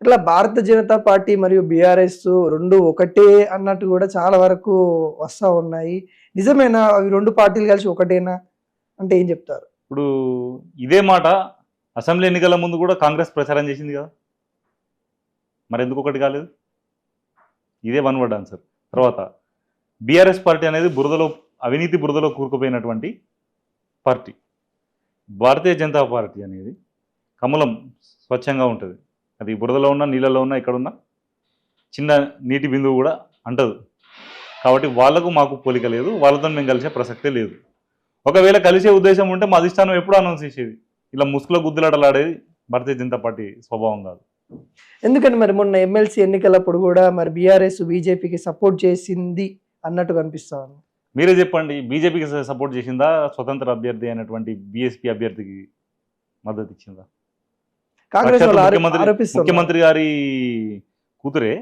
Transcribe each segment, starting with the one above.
ఇట్లా భారత జనతా పార్టీ మరియు బీఆర్ఎస్ 2 ఒకటే అన్నట్టు కూడా చాలా వరకు వస్తా ఉన్నాయి. నిజమేనా? అవి 2 పార్టీలు కలిసి ఒకటేనా? అంటే ఏం చెప్తారు? ఇప్పుడు ఇదే మాట అసెంబ్లీ ఎన్నికల ముందు కూడా కాంగ్రెస్ ప్రచారం చేసింది కదా, మరి ఎందుకు ఒకటి కాలేదు? ఇదే వన్ వర్డ్ ఆన్సర్. తర్వాత బీఆర్ఎస్ పార్టీ అనేది అవినీతి బురదలో కూరుకుపోయినటువంటి పార్టీ. భారతీయ జనతా పార్టీ అనేది కమలం స్వచ్ఛంగా ఉంటుంది. అది బురదలో ఉన్న నీళ్ళలో ఉన్న ఎక్కడున్నా చిన్న నీటి బిందువు కూడా అంటదు. కాబట్టి వాళ్లకు మాకు పోలిక లేదు, వాళ్ళతో మేము కలిసే ప్రసక్తే లేదు. ఒకవేళ కలిసే ఉద్దేశం ఉంటే మా అధిష్టానం ఎప్పుడు అనౌన్స్ చేసేది. ఇలా ముసుగులో గుద్దులాటలాడేది భారతీయ జనతా పార్టీ స్వభావం కాదు. ఎందుకని మరి మొన్న ఎమ్మెల్సీ ఎన్నికలప్పుడు కూడా మరి బీఆర్ఎస్ బీజేపీకి సపోర్ట్ చేసింది అన్నట్టు కనిపిస్తా ఉంది. మీరే చెప్పండి, బీజేపీకి సపోర్ట్ చేసిందా, స్వతంత్ర అభ్యర్థి అయినటువంటి బీఎస్పీ అభ్యర్థికి మద్దతు ఇచ్చిందా? కాంగ్రెస్ ముఖ్యమంత్రి గారి కూతురే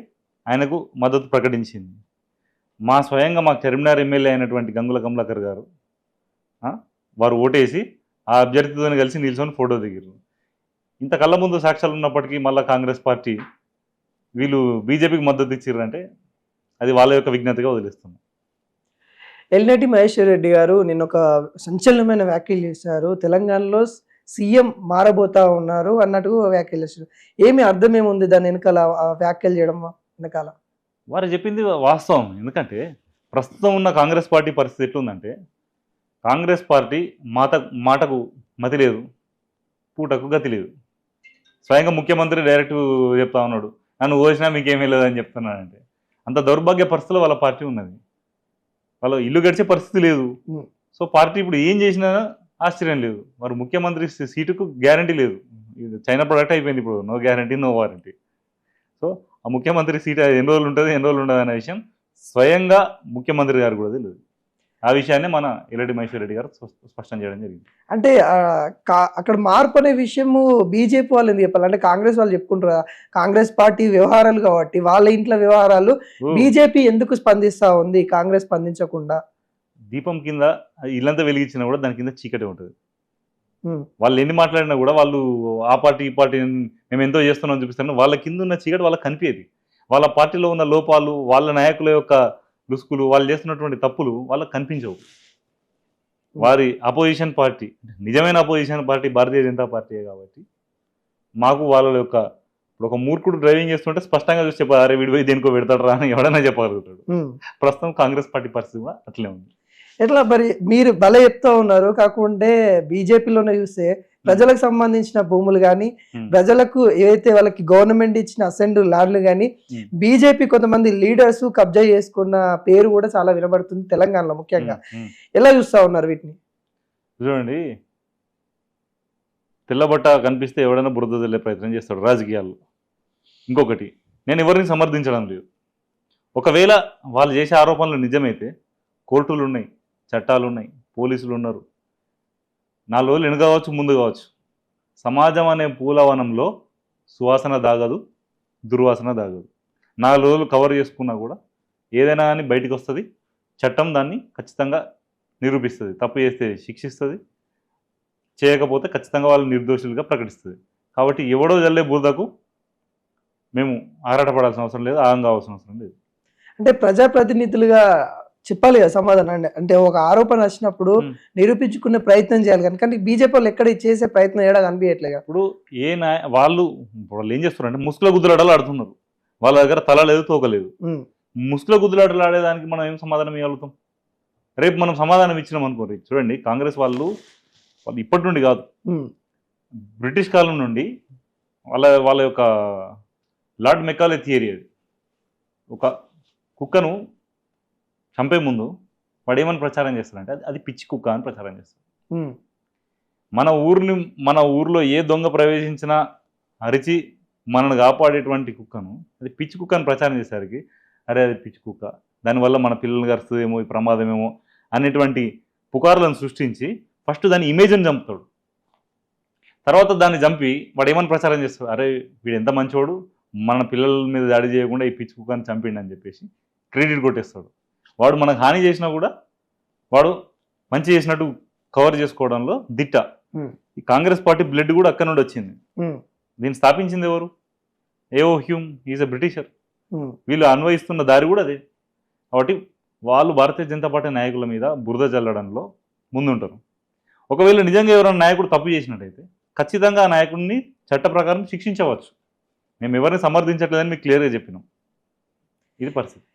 ఆయనకు మద్దతు ప్రకటించింది. స్వయంగా మాకు కరీంనగర్ ఎమ్మెల్యే అయినటువంటి గంగుల కమలాకర్ గారు వారు ఓటేసి ఆ అభ్యర్థితో కలిసి నిల్చొని ఫోటో దిగారు. ఇంత కళ్ళ ముందు సాక్ష్యాలు ఉన్నప్పటికీ మళ్ళీ కాంగ్రెస్ పార్టీ వీళ్ళు బీజేపీకి మద్దతు ఇచ్చారంటే అది వాళ్ళ యొక్క విజ్ఞతగా వదిలేస్తుంది. ఎల్లేటి మహేశ్వర్ రెడ్డి గారు నిన్న ఒక సంచలనమైన వ్యాఖ్యలు చేశారు. తెలంగాణలో సీఎం మారబోతా ఉన్నారు అన్నట్టు వ్యాఖ్యలు చేశారు. ఏమి అర్థం ఏముంది దాని వెనకాల వ్యాఖ్యలు చేయడం వెనకాల? వారు చెప్పింది వాస్తవం. ఎందుకంటే ప్రస్తుతం ఉన్న కాంగ్రెస్ పార్టీ పరిస్థితి ఎట్లుందంటే, కాంగ్రెస్ పార్టీ మాటకు మతి లేదు, పూటకు గతి లేదు. స్వయంగా ముఖ్యమంత్రి డైరెక్ట్ చెప్తా ఉన్నాడు, నన్ను ఓసినా మీకేమీ లేదని చెప్తున్నానంటే అంత దౌర్భాగ్య పరిస్థితిలో వాళ్ళ పార్టీ ఉన్నది. వాళ్ళ ఇల్లు గడిచే పరిస్థితి లేదు. సో పార్టీ ఇప్పుడు ఏం చేసినా ఆశ్చర్యం లేదు. మరి ముఖ్యమంత్రి సీటుకు గ్యారంటీ లేదు. ఇది చైనా ప్రొడక్ట్ అయిపోయింది ఇప్పుడు, no guarantee no warranty. So ఆ ముఖ్యమంత్రి సీట్ ఎన్ని రోజులు ఉంటుంది ఎన్ని రోజులు ఉండదు అనే విషయం స్వయంగా ముఖ్యమంత్రి గారు కూడా తెలియదు. ఆ విషయాన్ని మన ఎల్లేటి మహేశ్వర్ రెడ్డి గారు స్పష్టం చేయడం జరిగింది. అంటే అక్కడ మార్పు అనే విషయము బీజేపీ వాళ్ళు ఎందుకు చెప్పాలి? అంటే కాంగ్రెస్ వాళ్ళు చెప్పుకుంటారు, కాంగ్రెస్ పార్టీ వ్యవహారాలు కాబట్టి వాళ్ళ ఇంట్లో వ్యవహారాలు బీజేపీ ఎందుకు స్పందిస్తా ఉంది, కాంగ్రెస్ స్పందించకుండా? దీపం కింద ఇల్లంతా వెలిగించినా కూడా దాని కింద చీకటి ఉంటుంది. వాళ్ళు ఎన్ని మాట్లాడినా కూడా వాళ్ళు ఆ పార్టీ ఈ పార్టీ మేము ఎంతో చేస్తున్నాం చూపిస్తాను, వాళ్ళ కింద ఉన్న చీకటి వాళ్ళకి కనిపించేది. వాళ్ళ పార్టీలో ఉన్న లోపాలు, వాళ్ళ నాయకుల యొక్క లుసుకులు, వాళ్ళు చేస్తున్నటువంటి తప్పులు వాళ్ళకి కనిపించవు. వారి అపోజిషన్ పార్టీ, నిజమైన అపోజిషన్ పార్టీ భారతీయ జనతా పార్టీయే కాబట్టి మాకు వాళ్ళ యొక్క ఇప్పుడు ఒక మూర్ఖుడు డ్రైవింగ్ చేస్తుంటే స్పష్టంగా చూసి చెప్పారు, అరే విడిపోయి దేనికో పెడతాడు రా అని ఎవడైనా చెప్పగలుగుతాడు. ప్రస్తుతం కాంగ్రెస్ పార్టీ పరిస్థితి కూడా అట్లే ఉంది. ఎట్లా మరి మీరు భలే చెప్తా ఉన్నారు, కాకుంటే బీజేపీలోనే చూస్తే ప్రజలకు సంబంధించిన భూములు కానీ, ప్రజలకు ఏదైతే వాళ్ళకి గవర్నమెంట్ ఇచ్చిన అసెంబ్లీ ల్యాండ్లు కానీ బీజేపీ కొంతమంది లీడర్స్ కబ్జా చేసుకున్న పేరు కూడా చాలా వినబడుతుంది తెలంగాణలో ముఖ్యంగా. ఎలా చూస్తా ఉన్నారు వీటిని? చూడండి, తెల్లబట్ట కనిపిస్తే ఎవడైనా బురద తెల్లే ప్రయత్నం చేస్తాడు రాజకీయాల్లో. ఇంకొకటి, నేను ఎవరిని సమర్థించడం లేదు. ఒకవేళ వాళ్ళు చేసే ఆరోపణలు నిజమైతే కోర్టులు ఉన్నాయి, చట్టాలు ఉన్నాయి, పోలీసులు ఉన్నారు. 4 రోజులు వెనుక కావచ్చు ముందు కావచ్చు, సమాజం అనే పూలవనంలో సువాసన దాగదు, దుర్వాసన దాగదు. 4 రోజులు కవర్ చేసుకున్నా కూడా ఏదైనా కానీ బయటకు వస్తుంది. చట్టం దాన్ని ఖచ్చితంగా నిరూపిస్తుంది. తప్పు చేస్తే శిక్షిస్తుంది, చేయకపోతే ఖచ్చితంగా వాళ్ళు నిర్దోషులుగా ప్రకటిస్తుంది. కాబట్టి ఎవడో జల్లే బురదకు మేము ఆరాటపడాల్సిన అవసరం లేదు, ఆగం కావాల్సిన అవసరం లేదు. అంటే ప్రజాప్రతినిధులుగా చెప్పాలి కదా సమాధానం. అంటే ఒక ఆరోపణ వచ్చినప్పుడు నిరూపించుకునే ప్రయత్నం చేయాలి కానీ బీజేపీ వాళ్ళు ఎక్కడ చేసే ప్రయత్నం ఏడా కనిపించట్లేదు. ఇప్పుడు వాళ్ళు ఏం చేస్తారు అంటే ముసుగుల గుద్దులాటలు ఆడుతున్నారు. వాళ్ళ దగ్గర తల లేదు, తోకలేదు. ముసుగుల గుద్దులాటలు ఆడేదానికి మనం ఏం సమాధానం ఇవ్వగలుగుతాం? రేపు మనం సమాధానం ఇచ్చినాం అనుకోండి. చూడండి, కాంగ్రెస్ వాళ్ళు ఇప్పటి నుండి కాదు, బ్రిటిష్ కాలం నుండి వాళ్ళ యొక్క లార్డ్ మెకాలే థియరీ అది. ఒక కుక్కను చంపే ముందు వాడు ఏమని ప్రచారం చేస్తారంటే అది పిచ్చి కుక్క అని ప్రచారం చేస్తారు. మన ఊర్లో ఏ దొంగ ప్రవేశించినా అరిచి మనల్ని కాపాడేటువంటి కుక్కను అది పిచ్చి కుక్క అని ప్రచారం చేసేసరికి అరే అది పిచ్చి కుక్క, దానివల్ల మన పిల్లలు గరుస్తుందేమో, ఈ ప్రమాదమేమో అనేటువంటి పుకార్లను సృష్టించి ఫస్ట్ దాని ఇమేజ్ని చంపుతాడు. తర్వాత దాన్ని చంపి వాడు ఏమని ప్రచారం చేస్తాడు, అరే వీడు ఎంత మంచివాడు, మన పిల్లల మీద దాడి చేయకుండా ఈ పిచ్చి కుక్కని చంపిండి అని చెప్పేసి క్రెడిట్ కొట్టేస్తాడు. వాడు మనకు హాని చేసినా కూడా వాడు మంచి చేసినట్టు కవర్ చేసుకోవడంలో దిట్ట. ఈ కాంగ్రెస్ పార్టీ బ్లడ్ కూడా అక్కడ నుండి వచ్చింది. దీన్ని స్థాపించింది ఎవరు? AO Hume is a Britisher. Um, వీళ్ళు అన్వయిస్తున్న దారి కూడా అదే. కాబట్టి వాళ్ళు భారతీయ జనతా పార్టీ నాయకుల మీద బురద జల్లడంలో ముందుంటారు. ఒకవేళ నిజంగా ఎవరైనా నాయకుడు తప్పు చేసినట్టయితే ఖచ్చితంగా ఆ నాయకుడిని చట్ట ప్రకారం శిక్షించవచ్చు. మేము ఎవరిని సమర్థించట్లేదని మీకు క్లియర్గా చెప్పినాం. ఇది పరిస్థితి.